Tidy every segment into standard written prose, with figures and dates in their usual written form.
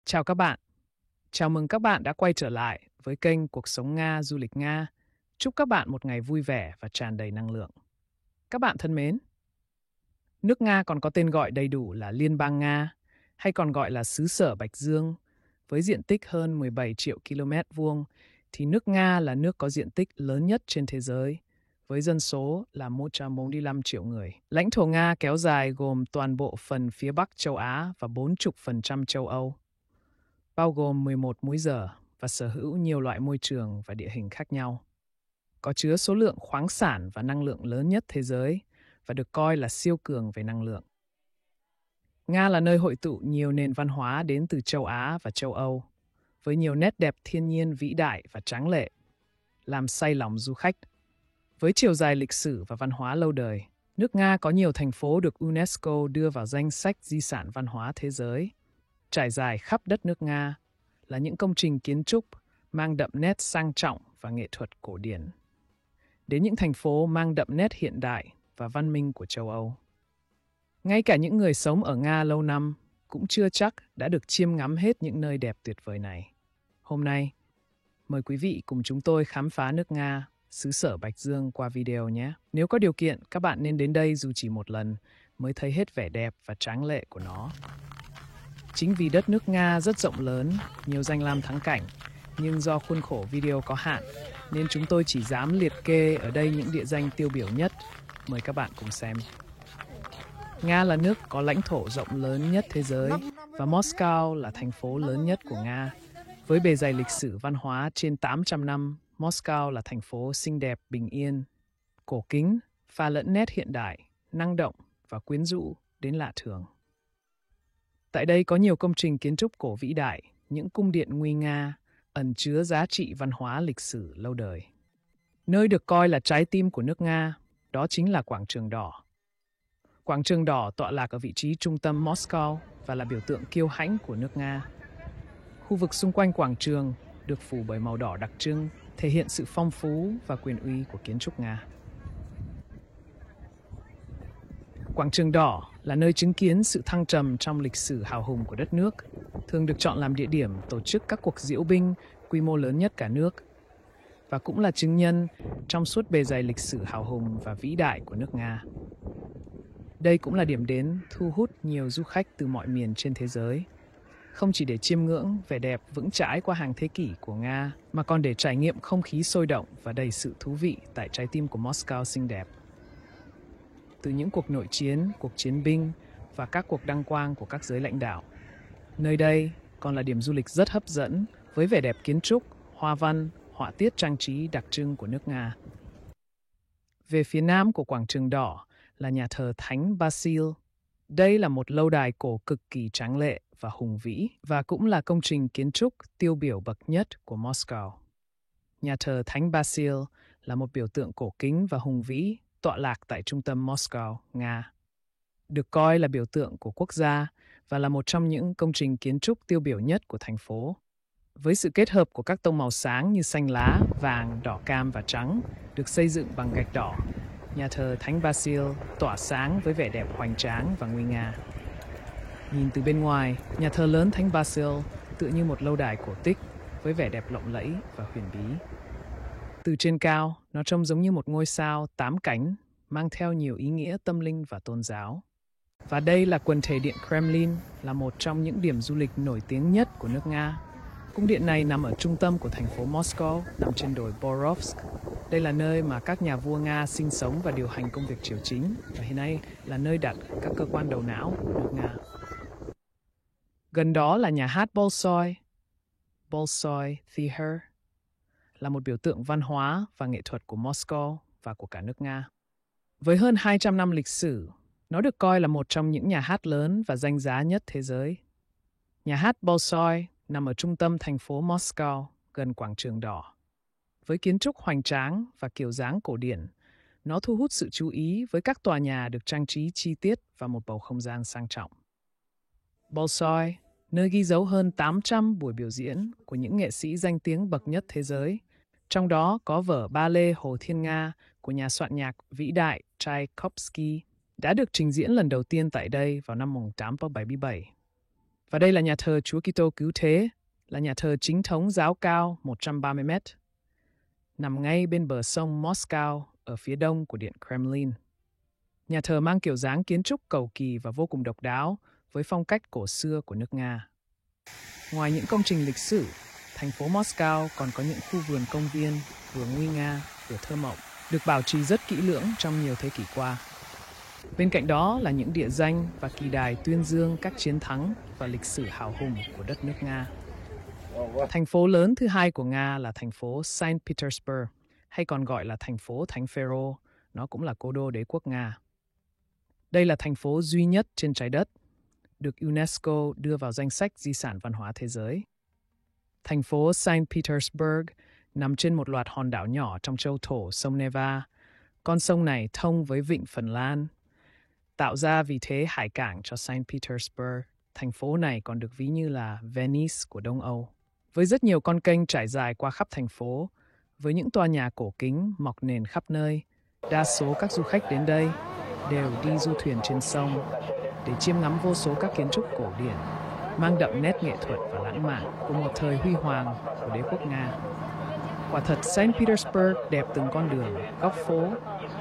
Chào các bạn. Chào mừng các bạn đã quay trở lại với kênh Cuộc sống Nga, du lịch Nga. Chúc các bạn một ngày vui vẻ và tràn đầy năng lượng. Các bạn thân mến, nước Nga còn có tên gọi đầy đủ là Liên bang Nga, hay còn gọi là xứ sở Bạch Dương. Với diện tích hơn 17 triệu km vuông, thì nước Nga là nước có diện tích lớn nhất trên thế giới, với dân số là 145 triệu người. Lãnh thổ Nga kéo dài gồm toàn bộ phần phía Bắc châu Á và 40% châu Âu, bao gồm 11 múi giờ và sở hữu nhiều loại môi trường và địa hình khác nhau. Có chứa số lượng khoáng sản và năng lượng lớn nhất thế giới và được coi là siêu cường về năng lượng. Nga là nơi hội tụ nhiều nền văn hóa đến từ châu Á và châu Âu, với nhiều nét đẹp thiên nhiên vĩ đại và tráng lệ, làm say lòng du khách. Với chiều dài lịch sử và văn hóa lâu đời, nước Nga có nhiều thành phố được UNESCO đưa vào danh sách di sản văn hóa thế giới. Trải dài khắp đất nước Nga là những công trình kiến trúc mang đậm nét sang trọng và nghệ thuật cổ điển, đến những thành phố mang đậm nét hiện đại và văn minh của châu Âu. Ngay cả những người sống ở Nga lâu năm cũng chưa chắc đã được chiêm ngắm hết những nơi đẹp tuyệt vời này. Hôm nay, mời quý vị cùng chúng tôi khám phá nước Nga, xứ sở Bạch Dương qua video nhé. Nếu có điều kiện, các bạn nên đến đây dù chỉ một lần mới thấy hết vẻ đẹp và tráng lệ của nó. Chính vì đất nước Nga rất rộng lớn, nhiều danh lam thắng cảnh, nhưng do khuôn khổ video có hạn, nên chúng tôi chỉ dám liệt kê ở đây những địa danh tiêu biểu nhất. Mời các bạn cùng xem. Nga là nước có lãnh thổ rộng lớn nhất thế giới, và Moscow là thành phố lớn nhất của Nga. Với bề dày lịch sử văn hóa trên 800 năm, Moscow là thành phố xinh đẹp, bình yên, cổ kính, pha lẫn nét hiện đại, năng động và quyến rũ đến lạ thường. Tại đây có nhiều công trình kiến trúc cổ vĩ đại, những cung điện nguy nga, ẩn chứa giá trị văn hóa lịch sử lâu đời. Nơi được coi là trái tim của nước Nga, đó chính là Quảng trường Đỏ. Quảng trường Đỏ tọa lạc ở vị trí trung tâm Moscow và là biểu tượng kiêu hãnh của nước Nga. Khu vực xung quanh quảng trường được phủ bởi màu đỏ đặc trưng, thể hiện sự phong phú và quyền uy của kiến trúc Nga. Quảng trường Đỏ là nơi chứng kiến sự thăng trầm trong lịch sử hào hùng của đất nước, thường được chọn làm địa điểm tổ chức các cuộc diễu binh quy mô lớn nhất cả nước, và cũng là chứng nhân trong suốt bề dày lịch sử hào hùng và vĩ đại của nước Nga. Đây cũng là điểm đến thu hút nhiều du khách từ mọi miền trên thế giới, không chỉ để chiêm ngưỡng vẻ đẹp vững chãi qua hàng thế kỷ của Nga, mà còn để trải nghiệm không khí sôi động và đầy sự thú vị tại trái tim của Moscow xinh đẹp. Từ những cuộc nội chiến, cuộc chiến binh và các cuộc đăng quang của các giới lãnh đạo, nơi đây còn là điểm du lịch rất hấp dẫn với vẻ đẹp kiến trúc, hoa văn, họa tiết trang trí đặc trưng của nước Nga. Về phía nam của Quảng trường Đỏ là nhà thờ Thánh Basil. Đây là một lâu đài cổ cực kỳ tráng lệ và hùng vĩ, và cũng là công trình kiến trúc tiêu biểu bậc nhất của Moscow. Nhà thờ Thánh Basil là một biểu tượng cổ kính và hùng vĩ tọa lạc tại trung tâm Moscow, Nga. Được coi là biểu tượng của quốc gia và là một trong những công trình kiến trúc tiêu biểu nhất của thành phố. Với sự kết hợp của các tông màu sáng như xanh lá, vàng, đỏ cam và trắng, được xây dựng bằng gạch đỏ, nhà thờ Thánh Basil tỏa sáng với vẻ đẹp hoành tráng và nguy nga. Nhìn từ bên ngoài, nhà thờ lớn Thánh Basil tựa như một lâu đài cổ tích với vẻ đẹp lộng lẫy và huyền bí. Từ trên cao, nó trông giống như một ngôi sao 8 cánh, mang theo nhiều ý nghĩa tâm linh và tôn giáo. Và đây là quần thể điện Kremlin, là một trong những điểm du lịch nổi tiếng nhất của nước Nga. Cung điện này nằm ở trung tâm của thành phố Moscow, nằm trên đồi Borovsk. Đây là nơi mà các nhà vua Nga sinh sống và điều hành công việc triều chính, và hiện nay là nơi đặt các cơ quan đầu não của nước Nga. Gần đó là nhà hát Bolshoi, Bolshoi Theater, là một biểu tượng văn hóa và nghệ thuật của Moscow và của cả nước Nga. Với hơn 200 năm lịch sử, nó được coi là một trong những nhà hát lớn và danh giá nhất thế giới. Nhà hát Bolshoi nằm ở trung tâm thành phố Moscow, gần Quảng trường Đỏ. Với kiến trúc hoành tráng và kiểu dáng cổ điển, nó thu hút sự chú ý với các tòa nhà được trang trí chi tiết và một bầu không gian sang trọng. Bolshoi, nơi ghi dấu hơn 800 buổi biểu diễn của những nghệ sĩ danh tiếng bậc nhất thế giới, trong đó có vở Ballet Hồ Thiên Nga của nhà soạn nhạc vĩ đại Tchaikovsky, đã được trình diễn lần đầu tiên tại đây vào năm 1877. Và đây là nhà thờ Chúa Kitô Cứu Thế, là nhà thờ chính thống giáo cao 130 mét, nằm ngay bên bờ sông Moscow ở phía đông của Điện Kremlin. Nhà thờ mang kiểu dáng kiến trúc cầu kỳ và vô cùng độc đáo với phong cách cổ xưa của nước Nga. Ngoài những công trình lịch sử, thành phố Moscow còn có những khu vườn công viên vừa nguy nga vừa thơ mộng, được bảo trì rất kỹ lưỡng trong nhiều thế kỷ qua. Bên cạnh đó là những địa danh và kỳ đài tuyên dương các chiến thắng và lịch sử hào hùng của đất nước Nga. Thành phố lớn thứ hai của Nga là thành phố Saint Petersburg, hay còn gọi là thành phố Thánh Phêrô, nó cũng là cố đô đế quốc Nga. Đây là thành phố duy nhất trên trái đất, được UNESCO đưa vào danh sách di sản văn hóa thế giới. Thành phố Saint Petersburg nằm trên một loạt hòn đảo nhỏ trong châu thổ sông Neva. Con sông này thông với vịnh Phần Lan, tạo ra vì thế hải cảng cho Saint Petersburg. Thành phố này còn được ví như là Venice của Đông Âu. Với rất nhiều con kênh trải dài qua khắp thành phố, với những tòa nhà cổ kính mọc nền khắp nơi, đa số các du khách đến đây đều đi du thuyền trên sông để chiêm ngắm vô số các kiến trúc cổ điển, mang đậm nét nghệ thuật và lãng mạn của một thời huy hoàng của đế quốc Nga. Quả thật, Saint Petersburg đẹp từng con đường, góc phố,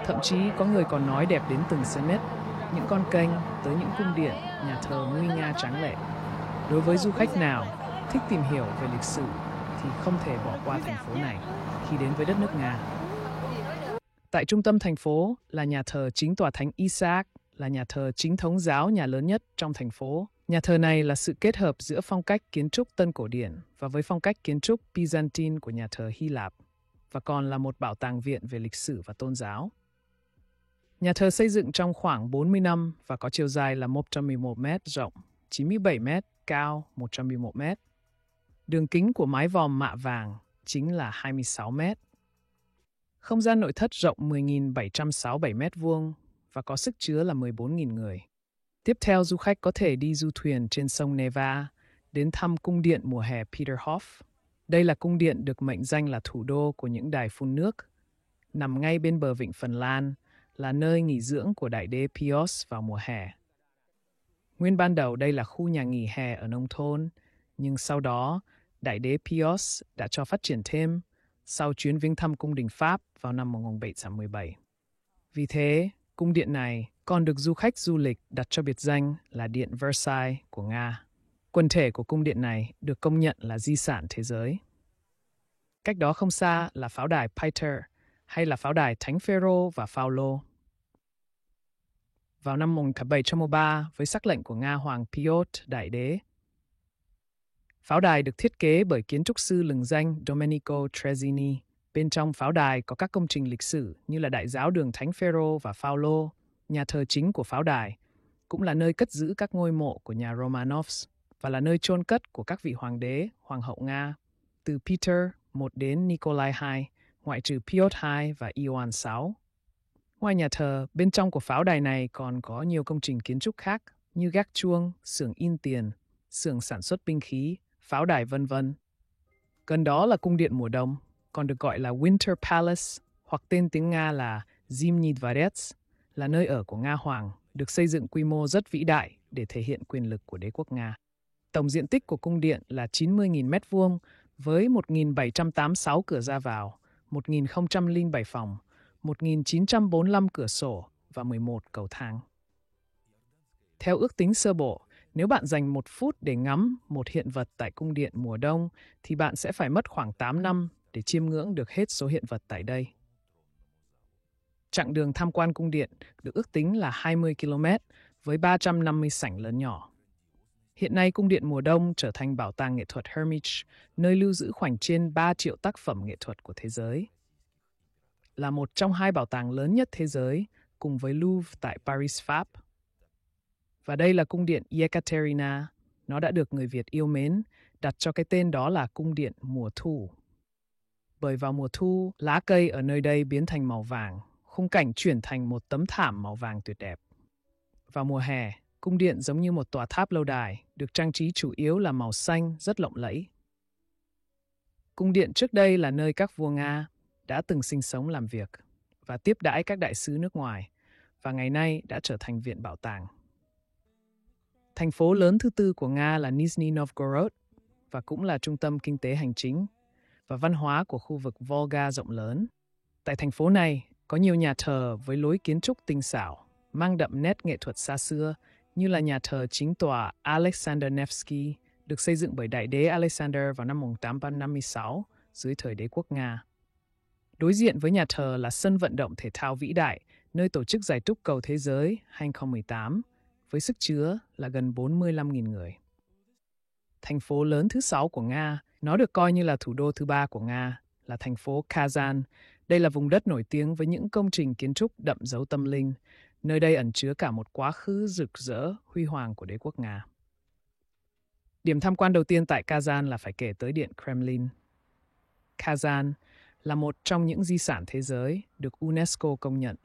thậm chí có người còn nói đẹp đến từng cm, những con kênh tới những cung điện, nhà thờ nguy nga tráng lệ. Đối với du khách nào thích tìm hiểu về lịch sử thì không thể bỏ qua thành phố này khi đến với đất nước Nga. Tại trung tâm thành phố là nhà thờ chính tòa thánh Isaac, là nhà thờ chính thống giáo nhà lớn nhất trong thành phố. Nhà thờ này là sự kết hợp giữa phong cách kiến trúc tân cổ điển và với phong cách kiến trúc Byzantine của nhà thờ Hy Lạp, và còn là một bảo tàng viện về lịch sử và tôn giáo. Nhà thờ xây dựng trong khoảng 40 năm và có chiều dài là 111 m, rộng 97 m, cao 111 m. Đường kính của mái vòm mạ vàng chính là 26 m. Không gian nội thất rộng 10.767 m² và có sức chứa là 14.000 người. Tiếp theo, du khách có thể đi du thuyền trên sông Neva, đến thăm cung điện mùa hè Peterhof. Đây là cung điện được mệnh danh là thủ đô của những đài phun nước, nằm ngay bên bờ vịnh Phần Lan, là nơi nghỉ dưỡng của đại đế Pius vào mùa hè. Nguyên ban đầu đây là khu nhà nghỉ hè ở nông thôn, nhưng sau đó đại đế Pius đã cho phát triển thêm sau chuyến viếng thăm cung đình Pháp vào năm 1717. Vì thế, cung điện này còn được du khách du lịch đặt cho biệt danh là Điện Versailles của Nga. Quần thể của cung điện này được công nhận là di sản thế giới. Cách đó không xa là pháo đài Peter, hay là pháo đài Thánh Phêrô và Phaolô. Vào năm 1713, với sắc lệnh của Nga Hoàng Piotr Đại Đế, pháo đài được thiết kế bởi kiến trúc sư lừng danh Domenico Trezzini. Bên trong pháo đài có các công trình lịch sử như là đại giáo đường Thánh Phêrô và Phaolô, nhà thờ chính của pháo đài, cũng là nơi cất giữ các ngôi mộ của nhà Romanovs và là nơi chôn cất của các vị hoàng đế, hoàng hậu Nga, từ Peter I đến Nikolai II, ngoại trừ Piotr II và Ioan VI. Ngoài nhà thờ, bên trong của pháo đài này còn có nhiều công trình kiến trúc khác như gác chuông, xưởng in tiền, xưởng sản xuất binh khí, pháo đài vân vân. Gần đó là cung điện mùa đông, còn được gọi là Winter Palace hoặc tên tiếng Nga là Zimny Dvorets, là nơi ở của Nga Hoàng, được xây dựng quy mô rất vĩ đại để thể hiện quyền lực của đế quốc Nga. Tổng diện tích của cung điện là 90.000 m² với 1.786 cửa ra vào, 1.007 phòng, 1.945 cửa sổ và 11 cầu thang. Theo ước tính sơ bộ, nếu bạn dành 1 phút để ngắm một hiện vật tại cung điện mùa đông, thì bạn sẽ phải mất khoảng 8 năm để chiêm ngưỡng được hết số hiện vật tại đây. Chặng đường tham quan cung điện được ước tính là 20 km với 350 sảnh lớn nhỏ. Hiện nay, cung điện mùa đông trở thành bảo tàng nghệ thuật Hermitage, nơi lưu giữ khoảng trên 3 triệu tác phẩm nghệ thuật của thế giới. Là một trong 2 bảo tàng lớn nhất thế giới, cùng với Louvre tại Paris, Pháp. Và đây là cung điện Ekaterina. Nó đã được người Việt yêu mến, đặt cho cái tên đó là cung điện mùa thu. Bởi vào mùa thu, lá cây ở nơi đây biến thành màu vàng, khung cảnh chuyển thành một tấm thảm màu vàng tuyệt đẹp. Vào mùa hè, cung điện giống như một tòa tháp lâu đài, được trang trí chủ yếu là màu xanh rất lộng lẫy. Cung điện trước đây là nơi các vua Nga đã từng sinh sống làm việc và tiếp đãi các đại sứ nước ngoài, và ngày nay đã trở thành viện bảo tàng. Thành phố lớn thứ tư của Nga là Nizhny Novgorod và cũng là trung tâm kinh tế hành chính và văn hóa của khu vực Volga rộng lớn. Tại thành phố này có nhiều nhà thờ với lối kiến trúc tinh xảo, mang đậm nét nghệ thuật xa xưa như là nhà thờ chính tòa Alexander Nevsky được xây dựng bởi đại đế Alexander vào năm 1856 dưới thời đế quốc Nga. Đối diện với nhà thờ là sân vận động thể thao vĩ đại, nơi tổ chức giải túc cầu thế giới 2018 với sức chứa là gần 45.000 người. Thành phố lớn thứ 6 của Nga, nó được coi như là thủ đô thứ 3 của Nga, là thành phố Kazan. Đây là vùng đất nổi tiếng với những công trình kiến trúc đậm dấu tâm linh. Nơi đây ẩn chứa cả một quá khứ rực rỡ, huy hoàng của đế quốc Nga. Điểm tham quan đầu tiên tại Kazan là phải kể tới Điện Kremlin. Kazan là một trong những di sản thế giới được UNESCO công nhận.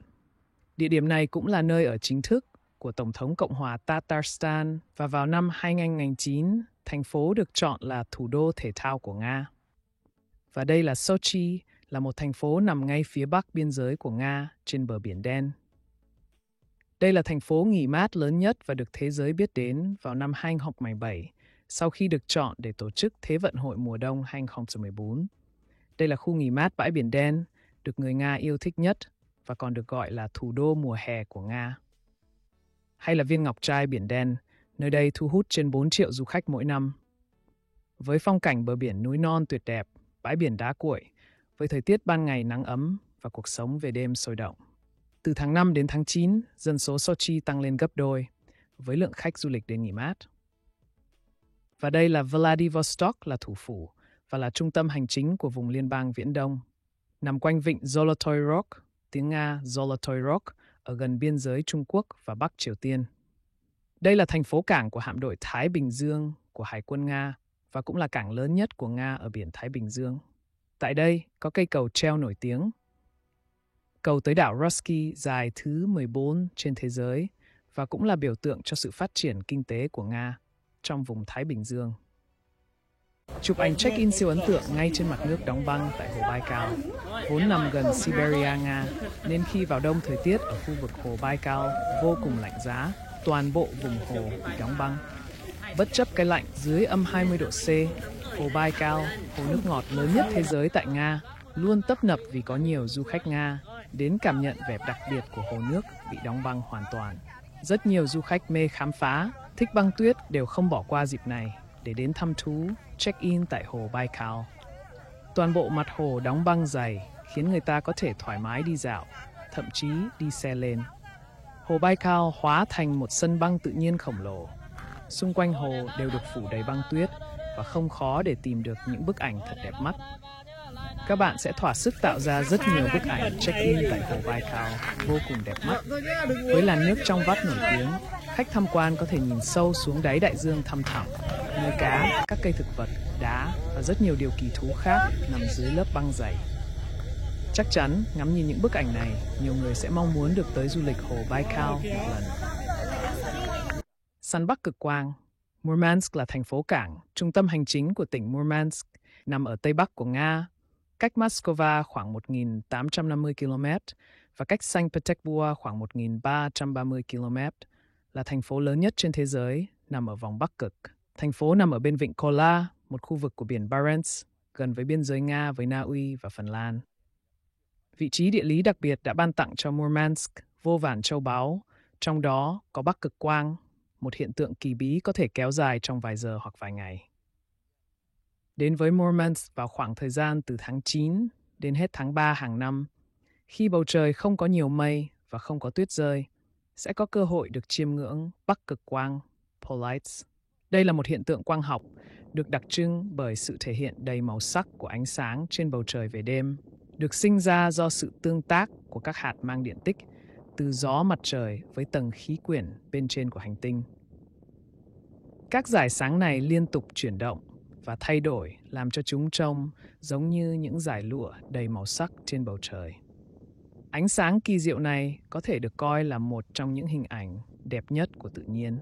Địa điểm này cũng là nơi ở chính thức của Tổng thống Cộng hòa Tatarstan và vào năm 2009, thành phố được chọn là thủ đô thể thao của Nga. Và đây là Sochi, là một thành phố nằm ngay phía bắc biên giới của Nga trên bờ Biển Đen. Đây là thành phố nghỉ mát lớn nhất và được thế giới biết đến vào năm 2017 sau khi được chọn để tổ chức Thế vận hội mùa đông 2014. Đây là khu nghỉ mát bãi Biển Đen, được người Nga yêu thích nhất và còn được gọi là thủ đô mùa hè của Nga. Hay là viên ngọc trai Biển Đen, nơi đây thu hút trên 4 triệu du khách mỗi năm. Với phong cảnh bờ biển núi non tuyệt đẹp, bãi biển đá cuội, với thời tiết ban ngày nắng ấm và cuộc sống về đêm sôi động. Từ tháng 5 đến tháng 9, dân số Sochi tăng lên gấp đôi, với lượng khách du lịch đến nghỉ mát. Và đây là Vladivostok, là thủ phủ và là trung tâm hành chính của vùng liên bang Viễn Đông, nằm quanh vịnh Zolotoy Rog, tiếng Nga Zolotoy Rog, ở gần biên giới Trung Quốc và Bắc Triều Tiên. Đây là thành phố cảng của hạm đội Thái Bình Dương của Hải quân Nga và cũng là cảng lớn nhất của Nga ở biển Thái Bình Dương. Tại đây có cây cầu treo nổi tiếng. Cầu tới đảo Russky dài thứ 14 trên thế giới và cũng là biểu tượng cho sự phát triển kinh tế của Nga trong vùng Thái Bình Dương. Chụp ảnh check-in siêu ấn tượng ngay trên mặt nước đóng băng tại hồ Baikal, vốn nằm gần Siberia, Nga, nên khi vào đông thời tiết ở khu vực hồ Baikal vô cùng lạnh giá, toàn bộ vùng hồ bị đóng băng. Bất chấp cái lạnh dưới âm 20 độ C, hồ Baikal, hồ nước ngọt lớn nhất thế giới tại Nga, luôn tấp nập vì có nhiều du khách Nga đến cảm nhận vẻ đặc biệt của hồ nước bị đóng băng hoàn toàn. Rất nhiều du khách mê khám phá, thích băng tuyết đều không bỏ qua dịp này để đến thăm thú, check-in tại hồ Baikal. Toàn bộ mặt hồ đóng băng dày khiến người ta có thể thoải mái đi dạo, thậm chí đi xe lên. Hồ Baikal hóa thành một sân băng tự nhiên khổng lồ. Xung quanh hồ đều được phủ đầy băng tuyết và không khó để tìm được những bức ảnh thật đẹp mắt. Các bạn sẽ thỏa sức tạo ra rất nhiều bức ảnh check-in tại hồ Baikal vô cùng đẹp mắt. Với làn nước trong vắt nổi tiếng, khách tham quan có thể nhìn sâu xuống đáy đại dương thăm thẳm, nuôi cá, các cây thực vật, đá và rất nhiều điều kỳ thú khác nằm dưới lớp băng dày. Chắc chắn ngắm nhìn những bức ảnh này, nhiều người sẽ mong muốn được tới du lịch hồ Baikal một lần. Săn Bắc Cực Quang. Murmansk là thành phố cảng, trung tâm hành chính của tỉnh Murmansk, nằm ở tây bắc của Nga, cách Moscow khoảng 1.850 km và cách Saint Petersburg khoảng 1.330 km, là thành phố lớn nhất trên thế giới, nằm ở vòng Bắc Cực. Thành phố nằm ở bên vịnh Kola, một khu vực của biển Barents, gần với biên giới Nga với Na Uy và Phần Lan. Vị trí địa lý đặc biệt đã ban tặng cho Murmansk vô vàn châu báu, trong đó có Bắc Cực Quang, một hiện tượng kỳ bí có thể kéo dài trong vài giờ hoặc vài ngày. Đến với Murmansk vào khoảng thời gian từ tháng 9 đến hết tháng 3 hàng năm, khi bầu trời không có nhiều mây và không có tuyết rơi, sẽ có cơ hội được chiêm ngưỡng Bắc Cực Quang, Pole Lights. Đây là một hiện tượng quang học được đặc trưng bởi sự thể hiện đầy màu sắc của ánh sáng trên bầu trời về đêm, được sinh ra do sự tương tác của các hạt mang điện tích từ gió mặt trời với tầng khí quyển bên trên của hành tinh. Các dải sáng này liên tục chuyển động và thay đổi, làm cho chúng trông giống như những dải lụa đầy màu sắc trên bầu trời. Ánh sáng kỳ diệu này có thể được coi là một trong những hình ảnh đẹp nhất của tự nhiên.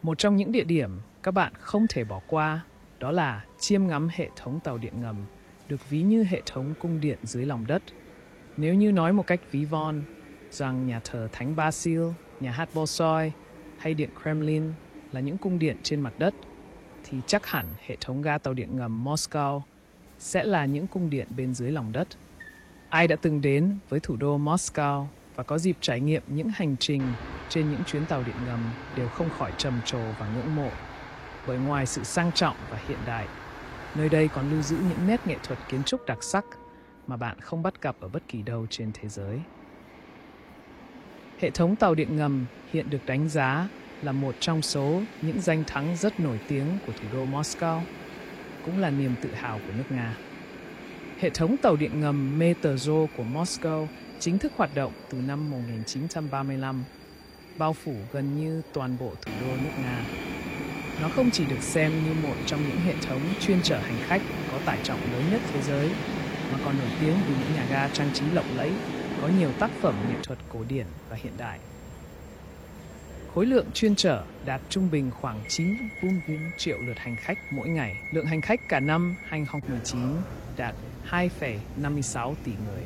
Một trong những địa điểm các bạn không thể bỏ qua đó là chiêm ngắm hệ thống tàu điện ngầm, được ví như hệ thống cung điện dưới lòng đất. Nếu như nói một cách ví von rằng nhà thờ Thánh Basil, nhà hát Bolshoi hay Điện Kremlin là những cung điện trên mặt đất, thì chắc hẳn hệ thống ga tàu điện ngầm Moscow sẽ là những cung điện bên dưới lòng đất. Ai đã từng đến với thủ đô Moscow và có dịp trải nghiệm những hành trình trên những chuyến tàu điện ngầm đều không khỏi trầm trồ và ngưỡng mộ. Bởi ngoài sự sang trọng và hiện đại, nơi đây còn lưu giữ những nét nghệ thuật kiến trúc đặc sắc mà bạn không bắt gặp ở bất kỳ đâu trên thế giới. Hệ thống tàu điện ngầm hiện được đánh giá là một trong số những danh thắng rất nổi tiếng của thủ đô Moscow, cũng là niềm tự hào của nước Nga. Hệ thống tàu điện ngầm Metro của Moscow chính thức hoạt động từ năm 1935, bao phủ gần như toàn bộ thủ đô nước Nga. Nó không chỉ được xem như một trong những hệ thống chuyên chở hành khách có tải trọng lớn nhất thế giới, mà còn nổi tiếng vì những nhà ga trang trí lộng lẫy, có nhiều tác phẩm nghệ thuật cổ điển và hiện đại. Khối lượng chuyên chở đạt trung bình khoảng 9,4 triệu lượt hành khách mỗi ngày. Lượng hành khách cả năm 2019 đạt 2,56 tỷ người.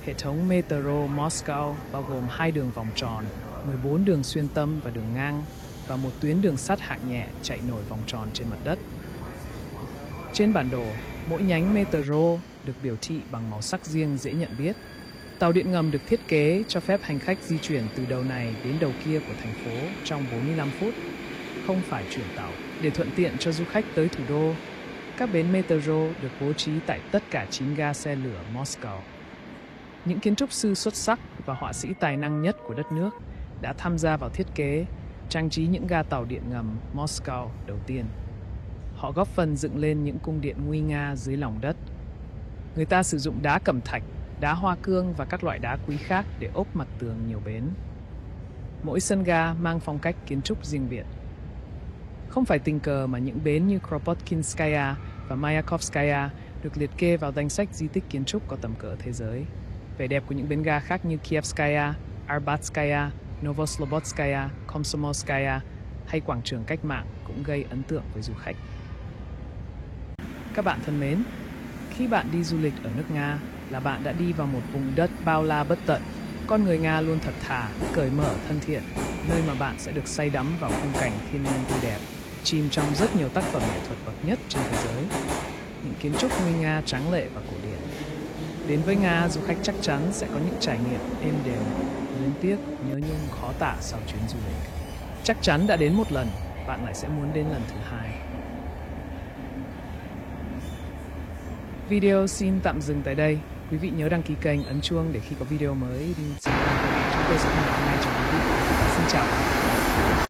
Hệ thống Metro Moscow bao gồm 2 đường vòng tròn, 14 đường xuyên tâm và đường ngang, và một tuyến đường sắt hạng nhẹ chạy nổi vòng tròn trên mặt đất. Trên bản đồ, mỗi nhánh Metro được biểu thị bằng màu sắc riêng dễ nhận biết. Tàu điện ngầm được thiết kế cho phép hành khách di chuyển từ đầu này đến đầu kia của thành phố trong 45 phút, không phải chuyển tàu. Để thuận tiện cho du khách tới thủ đô, các bến Metro được bố trí tại tất cả 9 ga xe lửa Moscow. Những kiến trúc sư xuất sắc và họa sĩ tài năng nhất của đất nước đã tham gia vào thiết kế, trang trí những ga tàu điện ngầm Moscow đầu tiên. Họ góp phần dựng lên những cung điện nguy nga dưới lòng đất. Người ta sử dụng đá cẩm thạch, đá hoa cương và các loại đá quý khác để ốp mặt tường nhiều bến. Mỗi sân ga mang phong cách kiến trúc riêng biệt. Không phải tình cờ mà những bến như Kropotkinskaya và Mayakovskaya được liệt kê vào danh sách di tích kiến trúc có tầm cỡ thế giới. Vẻ đẹp của những bến ga khác như Kievskaya, Arbatskaya, Novoslobodskaya, Komsomolskaya hay quảng trường cách mạng cũng gây ấn tượng với du khách. Các bạn thân mến, khi bạn đi du lịch ở nước Nga là bạn đã đi vào một vùng đất bao la bất tận. Con người Nga luôn thật thà, cởi mở, thân thiện, nơi mà bạn sẽ được say đắm vào khung cảnh thiên nhiên tươi đẹp, chìm trong rất nhiều tác phẩm nghệ thuật bậc nhất trên thế giới. Những kiến trúc nguy nga, tráng lệ và cổ điển. Đến với Nga, du khách chắc chắn sẽ có những trải nghiệm êm đềm, luyến tiếc, nhớ nhung khó tả sau chuyến du lịch. Chắc chắn đã đến một lần, bạn lại sẽ muốn đến lần thứ hai. Video xin tạm dừng tại đây. Quý vị nhớ đăng ký kênh, ấn chuông để khi có video mới đi chúng tôi sẽ thông báo ngay cho quý vị. Xin chào.